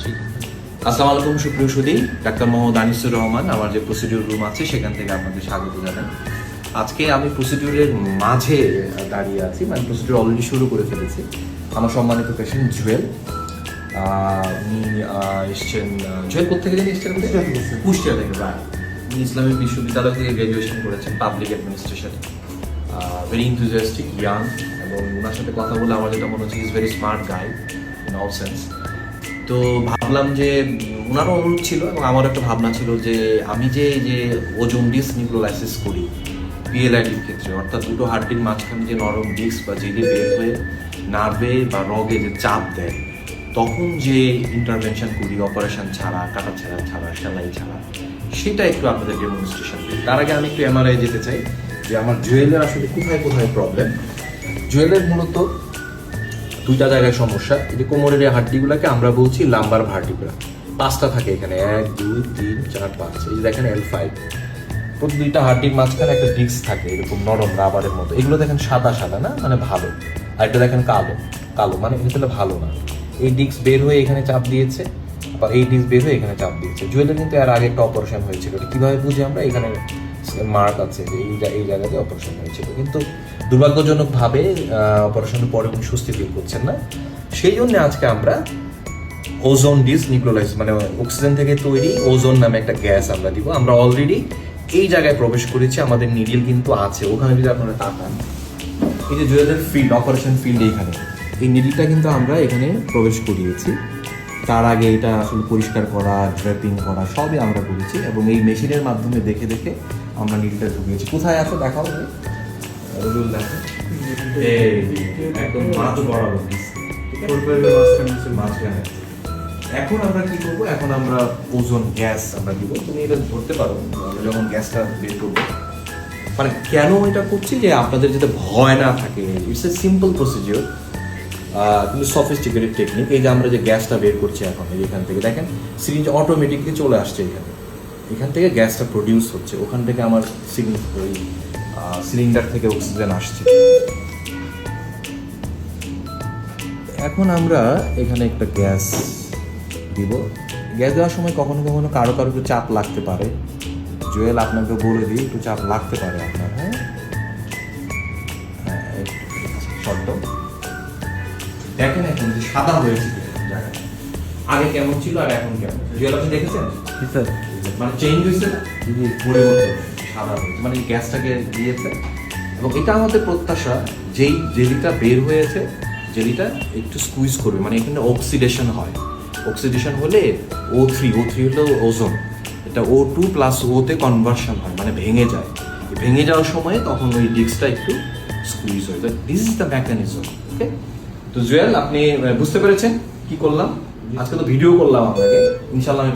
আসসালামু আলাইকুম সুপ্রিয় সুধী, ডাক্তার মোহাম্মদ আনিসুর রহমান। আমার যে প্রসিডিউর রুম আছে সেখান থেকে আপনাদের স্বাগত জানাই। আজকে আমি প্রসিডিউরের মাঝে দাঁড়িয়ে আছি, মানে প্রসিডিউর অলরেডি শুরু করে ফেলেছি। আমার সম্মানিত পেশেন্ট জুয়েল, উনি এসছেন। জুয়েল কোথেকে জানি এসছেন? কুষ্টিয়া থেকে। উনি ইসলামিক বিশ্ববিদ্যালয় থেকে গ্র্যাজুয়েশন করেছেন পাবলিক অ্যাডমিনিস্ট্রেশনে। ভেরি ইনথুজিয়াস্টিক, ইয়াং, এবং ওনার সাথে কথা বলে আমার যেটা মনে হচ্ছে is very smart guy in all sense. তো ভাবলাম যে ওনারও অনুরোধ ছিল এবং আমারও একটা ভাবনা ছিল যে আমি যে ওজন ডিস্ক নিউক্লোলাইসিস করি পিএলআইডির ক্ষেত্রে, অর্থাৎ দুটো হাড্ডির মাঝখানে যে নরম ডিস্ক বা জেলি বের হয়ে নার্ভে বা রগে যে চাপ দেয়, তখন যে ইন্টারভেনশন করি অপারেশন ছাড়া, কাটা ছাড়া, সেলাই ছাড়া, সেটা একটু আপনাদের ডেমনস্ট্রেশন করি। তার আগে আমি একটু এমআরআই যেতে চাই যে আমার জুয়েলের আসলে কোথায় কোথায় প্রবলেম। জুয়েলের মূলত দুইটা জায়গায় সমস্যা। এই যে কোমরের এই হাড্ডিগুলোকে আমরা বলছি লাম্বার ভার্টিব্রা। 5টা থাকে এখানে, 1, 2, 3, 4, 5। এই যে দেখেন L5, প্রতি দুইটা হাড্ডির মাঝখানে একটা ডিস্ক থাকে এরকম নরম রাবারের মতো। এগুলো দেখেন সাদা সাদা না, মানে ভালো। আর এটা দেখেন কালো, মানে এটা ভালো না। এই ডিস্ক বের হয়ে এখানে চাপ দিয়েছে, আবার এই ডিস্ক বের হয়ে এখানে চাপ দিয়েছে। জুয়েলের কিন্তু এর আগে একটা অপারেশন হয়েছিল। এটা কীভাবে বুঝি আমরা? এখানে মার্ক আছে যে এই জায়গাতে অপারেশন হয়েছিল, কিন্তু দুর্ভাগ্যজনকভাবে অপারেশনের পরে উনি সুস্থ ফিল করছেন না। সেই জন্য আজকে আমরা ওজোন ডিস্ক নিউক্লোলাইসিস, মানে অক্সিজেন থেকে তৈরি ওজোন নামে একটা গ্যাস আমরা দিব। আমরা অলরেডি এই জায়গায় প্রবেশ করেছি, আমাদের নিডিল কিন্তু আছে ওখানে। যদি আপনারা তাকান, এই যে জুয়েলের ফিল্ড, অপারেশন ফিল্ড, এইখানে এই নিডিলটা কিন্তু আমরা এখানে প্রবেশ করিয়েছি। তার আগে এটা আসলে পরিষ্কার করা, ড্রেপিং করা সবই আমরা করেছি, এবং এই মেশিনের মাধ্যমে দেখে দেখে আমরা নিডিলটা ঢুকিয়েছি। কোথায় আছে দেখাও, রুল দেখো, একদম মাঝ বরাবর মাঝখানে। এখন আমরা কি করবো? এখন আমরা ওজোন গ্যাস আমরা দিব। তুমি এটা ধরতে পারো, আমরা যখন গ্যাসটা বের করবো। মানে কেন এটা করছি যে আপনাদের যাতে ভয় না থাকে। ইটস এ সিম্পল প্রসিজিওর, কিন্তু সফিস্টিকেটেড টেকনিক। এই যে আমরা যে গ্যাসটা বের করছি এখন, এখান থেকে দেখেন সিরিঞ্জ অটোমেটিকলি চলে আসছে এখান থেকে গ্যাসটা প্রডিউস হচ্ছে। ওখান থেকে আমার সিলিন্ডার থেকে অক্সিজেন আসছে। এখন আমরা এখানে একটা গ্যাস দিব। গ্যাস দেওয়ার সময় কখনো কখনো কারো একটু চাপ লাগতে পারে। জুয়েল, আপনাকে বলে দিই, একটু চাপ লাগতে পারে আপনার। হ্যাঁ, শর্ত দেখেন এখন যে সাদা হয়েছে জায়গাটা, আগে কেমন ছিল আর এখন কেমন। জুয়েল, আপনি দেখেছেন? মানে চেঞ্জ হয়েছে না, পরিবর্তন, সাদা হয়েছে, মানে গ্যাসটাকে দিয়েছে। এবং এটা আমাদের প্রত্যাশা, যেই জেলিটা বের হয়েছে, জেলিটা একটু স্কুইজ করবে, মানে এখানে অক্সিডেশন হয়। অক্সিডেশন হলে O3 হলো ওজোন, এটা O2 প্লাস ওতে কনভার্সন হয়, মানে ভেঙে যায়। ভেঙে যাওয়ার সময় তখন ওই ডিস্কটা একটু স্কুইজ হয়ে যায়। This is the mechanism. Okay, তো জুয়েল, আপনি বুঝতে পেরেছেন কি করলাম? আজকে তো ভিডিও করলাম আপনাকে, ইনশাল্লাহ আমি